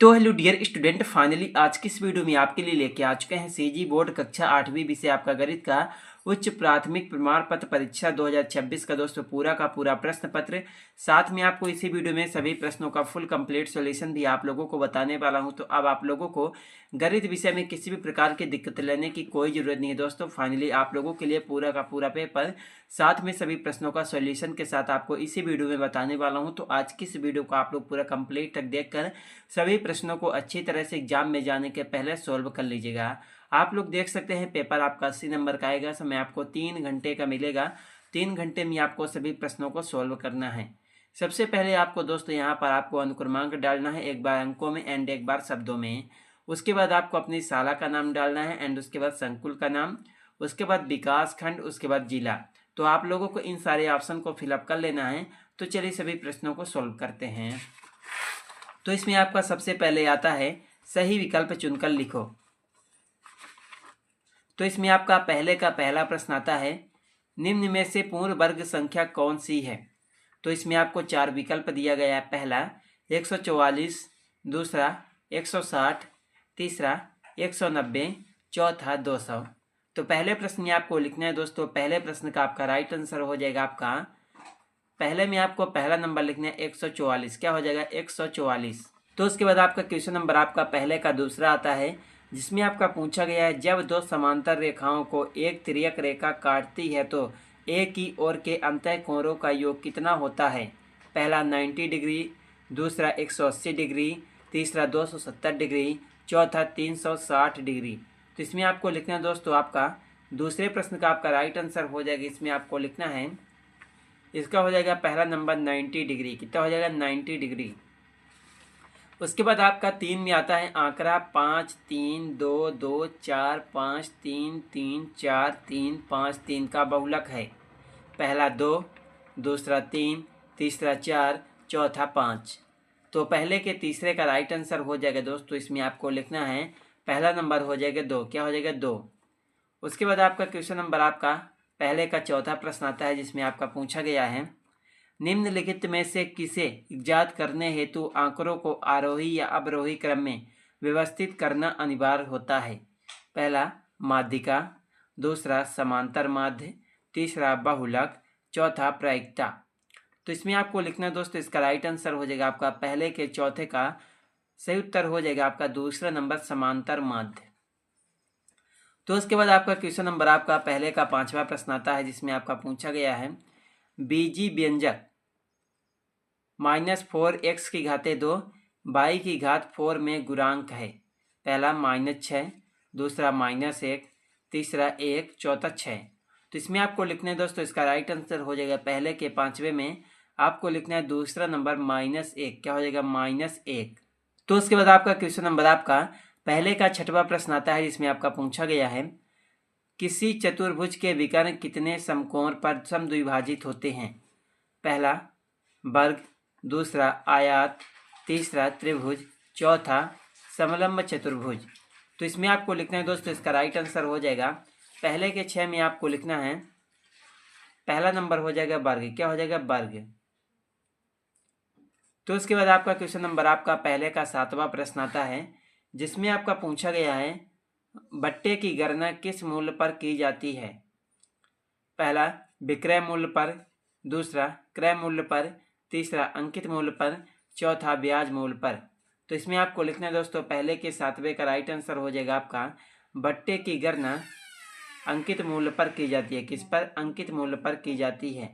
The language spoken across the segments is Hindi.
तो हेलो डियर स्टूडेंट, फाइनली आज की इस वीडियो में आपके लिए लेके आ चुके हैं सीजी बोर्ड कक्षा 8वीं विषय आपका गणित का उच्च प्राथमिक प्रमाण पत्र परीक्षा 2026 का दोस्तों पूरा का पूरा प्रश्न पत्र। साथ में आपको इसी वीडियो में सभी प्रश्नों का फुल कंप्लीट सॉल्यूशन भी आप लोगों को बताने वाला हूं। तो अब आप लोगों को गणित विषय में किसी भी प्रकार की दिक्कत लेने की कोई जरूरत नहीं है दोस्तों। फाइनली आप लोगों के लिए पूरा का पूरा पेपर साथ में सभी प्रश्नों का सॉल्यूशन के साथ आपको इसी वीडियो में बताने वाला हूं। तो आज की इस वीडियो को आप लोग पूरा कंप्लीट तक देखकर सभी प्रश्नों को अच्छी तरह से एग्जाम में जाने के पहले सॉल्व कर लीजिएगा। आप लोग देख सकते हैं पेपर आपका 80 नंबर का आएगा। समय आपको 3 घंटे का मिलेगा। 3 घंटे में आपको सभी प्रश्नों को सॉल्व करना है। सबसे पहले आपको दोस्तों यहाँ पर आपको अनुक्रमांक डालना है, एक बार अंकों में एंड एक बार शब्दों में। उसके बाद आपको अपनी शाला का नाम डालना है एंड उसके बाद संकुल का नाम, उसके बाद विकास खंड, उसके बाद जिला। तो आप लोगों को इन सारे ऑप्शन को फिलअप कर लेना है। तो चलिए सभी प्रश्नों को सॉल्व करते हैं। तो इसमें आपका सबसे पहले आता है सही विकल्प चुनकर लिखो। तो इसमें आपका पहले का पहला प्रश्न आता है निम्न में से पूर्ण वर्ग संख्या कौन सी है। तो इसमें आपको 4 विकल्प दिया गया है। पहला 144, दूसरा 160, तीसरा 190, चौथा 200। तो पहले प्रश्न में आपको लिखना है दोस्तों। पहले प्रश्न का आपका राइट आंसर हो जाएगा आपका, पहले में आपको पहला नंबर लिखना है 144। क्या हो जाएगा 144। तो उसके बाद आपका क्वेश्चन नंबर आपका पहले का दूसरा आता है, जिसमें आपका पूछा गया है जब दो समांतर रेखाओं को एक तिर्यक रेखा काटती है तो एक की ओर के अंतः कोणों का योग कितना होता है। पहला 90 डिग्री, दूसरा 180 डिग्री, तीसरा 270 डिग्री, चौथा 360 डिग्री। तो इसमें आपको लिखना है दोस्तों, आपका दूसरे प्रश्न का आपका राइट आंसर हो जाएगा। इसमें आपको लिखना है, इसका हो जाएगा पहला नंबर 90 डिग्री। कितना हो जाएगा 90 डिग्री। उसके बाद आपका 3 में आता है आंकड़ा 5 3 2 2 4 5 3 3 4 3 5 3 का बहुलक है। पहला 2, दूसरा 3, तीसरा 4, चौथा 5। तो पहले के तीसरे का राइट आंसर हो जाएगा दोस्तों। इसमें आपको लिखना है पहला नंबर हो जाएगा 2। क्या हो जाएगा 2। उसके बाद आपका क्वेश्चन नंबर आपका पहले का चौथा प्रश्न आता है, जिसमें आपका पूछा गया है निम्नलिखित में से किसे इजाद करने हेतु आंकड़ों को आरोही या अवरोही क्रम में व्यवस्थित करना अनिवार्य होता है। पहला माध्यिका, दूसरा समांतर माध्य, तीसरा बहुलक, चौथा प्रायिकता। तो इसमें आपको लिखना है दोस्तों, इसका राइट आंसर हो जाएगा आपका पहले के चौथे का सही उत्तर हो जाएगा आपका दूसरा नंबर समांतर माध्य। तो उसके बाद आपका क्वेश्चन नंबर आपका पहले का पांचवा प्रश्न आता है, जिसमें आपका पूछा गया है बीजी व्यंजक -4x की घाते 2 y की घात 4 में गुणांक है। पहला -6, दूसरा -1, तीसरा 1, चौथा 6। तो इसमें आपको लिखना है दोस्तों, इसका राइट आंसर हो जाएगा पहले के पांचवे में आपको लिखना है दूसरा नंबर -1। क्या हो जाएगा -1। तो उसके बाद आपका क्वेश्चन नंबर आपका पहले का छठवां प्रश्न आता है, जिसमें आपका पूछा गया है किसी चतुर्भुज के विकर्ण कितने समकोण पर समद्विभाजित होते हैं। पहला वर्ग, दूसरा आयत, तीसरा त्रिभुज, चौथा समलंब चतुर्भुज। तो इसमें आपको लिखना है दोस्तों, इसका राइट आंसर हो जाएगा पहले के 6 में आपको लिखना है पहला नंबर हो जाएगा वर्ग। क्या हो जाएगा वर्ग। तो उसके बाद आपका क्वेश्चन नंबर आपका पहले का 7वां प्रश्न आता है, जिसमें आपका पूछा गया है बट्टे की गणना किस मूल्य पर की जाती है। पहला विक्रय मूल्य पर, दूसरा क्रय मूल्य पर, तीसरा अंकित मूल्य पर, चौथा ब्याज मूल्य पर। तो इसमें आपको लिखना है दोस्तों, पहले के 7वें का राइट आंसर हो जाएगा आपका बट्टे की गणना अंकित मूल्य पर की जाती है। किस पर? अंकित मूल्य पर की जाती है।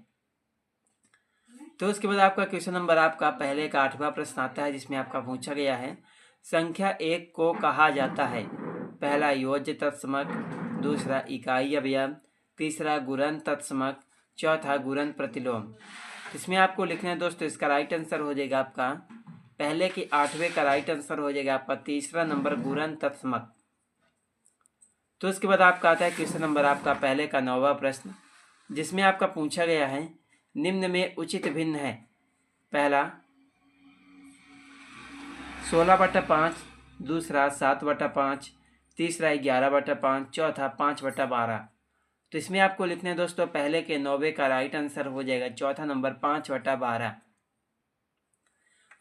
तो उसके बाद आपका क्वेश्चन नंबर आपका पहले का 8वां प्रश्न आता है, जिसमें आपका पूछा गया है संख्या 1 को कहा जाता है। पहला योज्य तत्समक, दूसरा इकाई अवयव, तीसरा गुणन तत्समक, चौथा गुणन प्रतिलोम। इसमें आपको लिखना है दोस्तों, इसका राइट आंसर हो जाएगा आपका पहले के 8वें का राइट आंसर हो जाएगा आपका तीसरा नंबर गुणन तत्समक। तो उसके बाद आपका आता है क्वेश्चन नंबर आपका पहले का 9वां प्रश्न, जिसमें आपका पूछा गया है निम्न में उचित भिन्न है। पहला 16/5, दूसरा 7/5, तीसरा 11/5, चौथा 5/12। तो इसमें आपको लिखना है दोस्तों, पहले के 9वें का राइट आंसर हो जाएगा चौथा नंबर 5/12।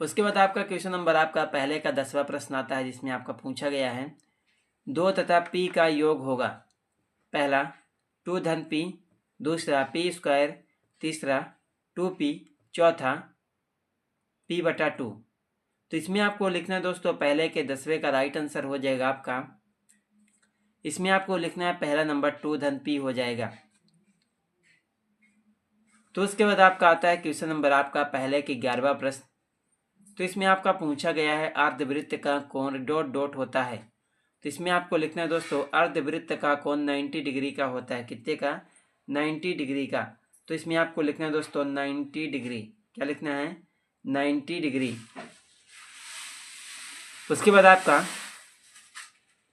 उसके बाद आपका क्वेश्चन नंबर आपका पहले का 10वां प्रश्न आता है, जिसमें आपका पूछा गया है 2 तथा p का योग होगा। पहला 2 धन p, दूसरा p स्क्वायर, तीसरा 2p, चौथा p बटा 2। तो इसमें आपको लिखना है दोस्तों, पहले के 10वें का राइट आंसर हो जाएगा आपका, इसमें आपको लिखना है पहला नंबर 2 धन p हो जाएगा। तो उसके बाद आपका आता है क्वेश्चन नंबर आपका पहले के 11वां प्रश्न। तो इसमें आपका पूछा गया है अर्धवृत्त का कोण डॉट डॉट होता है। तो इसमें आपको लिखना है दोस्तों, अर्धवृत्त का कोण 90 डिग्री का होता है। कितने का? 90 डिग्री का। तो इसमें आपको लिखना है दोस्तों 90 डिग्री। क्या लिखना है? 90 डिग्री। उसके बाद आपका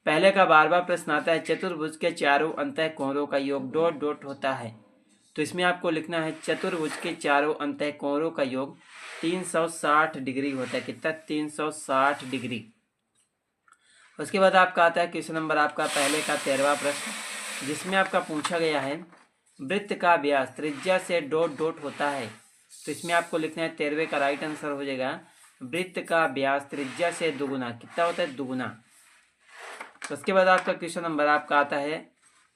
पहले का 12वां प्रश्न आता है चतुर्भुज के चारों अंतः कोणों का योग डॉट डॉट होता है। तो इसमें आपको लिखना है चतुर्भुज के चारों अंतः कोणों का योग 360 डिग्री होता है। कितना? 360 डिग्री। उसके बाद आपका आता है क्वेश्चन नंबर आपका पहले का 13वां प्रश्न, जिसमें आपका पूछा गया है वृत्त का व्यास त्रिज्या से डॉट डॉट होता है। तो इसमें आपको लिखना है 13वें का राइट आंसर हो जाएगा वृत्त का व्यास त्रिज्या से दुगुना। कितना होता है? दुगुना। उसके बाद आपका क्वेश्चन नंबर आपका आता है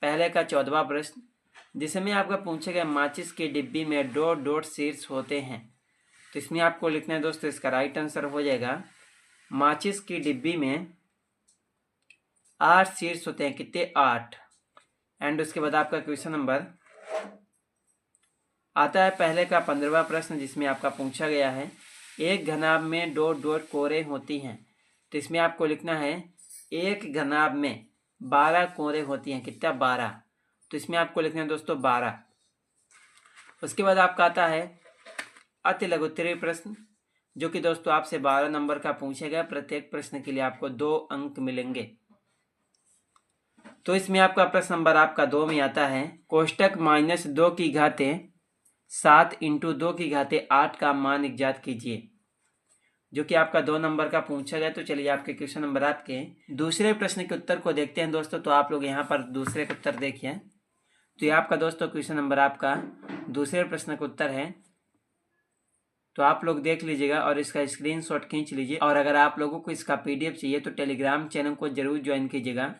पहले का 14वां प्रश्न, जिसमें आपका पूछा गया माचिस की डिब्बी में डॉट डॉट शीर्ष होते हैं। तो इसमें आपको लिखना है दोस्तों, इसका राइट आंसर हो जाएगा माचिस की डिब्बी में 8 शीर्ष होते हैं। कितने? 8। एंड उसके बाद आपका क्वेश्चन नंबर आता है पहले का 15वां प्रश्न, जिसमें आपका पूछा गया है एक घनाभ में डॉट डॉट कोरें होती हैं। तो इसमें आपको लिखना है एक घनाभ में 12 कोरें होती हैं। कितना? 12। तो इसमें आपको लिखना है दोस्तों 12। उसके बाद आपका आता है अति लघुत्तरीय प्रश्न, जो कि दोस्तों आपसे 12 नंबर का पूछा गया। प्रत्येक प्रश्न के लिए आपको 2 अंक मिलेंगे। तो इसमें आपका प्रश्न नंबर आपका 2 में आता है कोष्टक -2 की घाते 7 × 2 की घाते 8 का मान इज्जात कीजिए, जो कि आपका 2 नंबर का पूछा गया। तो चलिए आपके क्वेश्चन नंबर आपके दूसरे प्रश्न के उत्तर को देखते हैं दोस्तों। तो आप लोग यहाँ पर दूसरे का उत्तर देखिए। तो ये आपका दोस्तों क्वेश्चन नंबर आपका दूसरे प्रश्न का उत्तर है। तो आप लोग देख लीजिएगा और इसका स्क्रीनशॉट खींच लीजिए। और अगर आप लोगों को इसका PDF चाहिए तो टेलीग्राम चैनल को जरूर ज्वाइन कीजिएगा।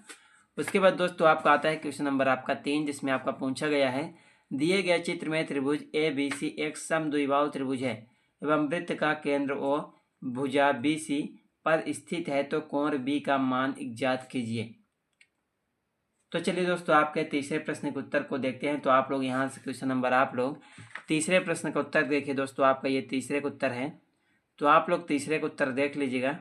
उसके बाद दोस्तों आपका आता है क्वेश्चन नंबर आपका 3, जिसमें आपका पूछा गया है दिए गए चित्र में त्रिभुज ABC एक समद्विबाहु त्रिभुज है एवं वृत्त का केंद्र O भुजा BC पर स्थित है, तो कोण B का मान इज्जात कीजिए। तो चलिए दोस्तों आपके तीसरे प्रश्न के उत्तर को देखते हैं। तो आप लोग यहाँ से क्वेश्चन नंबर आप लोग तीसरे प्रश्न का उत्तर देखिए दोस्तों। आपका ये तीसरे का उत्तर है। तो आप लोग तीसरे का उत्तर देख लीजिएगा।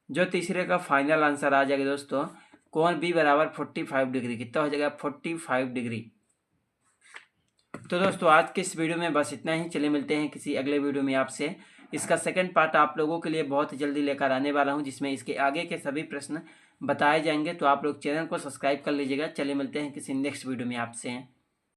जो तीसरे का फाइनल आंसर आ जाएगा दोस्तों, कोण B बराबर 45 डिग्री। कितना हो जाएगा? 45 डिग्री। तो दोस्तों आज के इस वीडियो में बस इतना ही। चलिए मिलते हैं किसी अगले वीडियो में आपसे। इसका सेकंड पार्ट आप लोगों के लिए बहुत जल्दी लेकर आने वाला हूं, जिसमें इसके आगे के सभी प्रश्न बताए जाएंगे। तो आप लोग चैनल को सब्सक्राइब कर लीजिएगा। चलिए मिलते हैं किसी नेक्स्ट वीडियो में आपसे।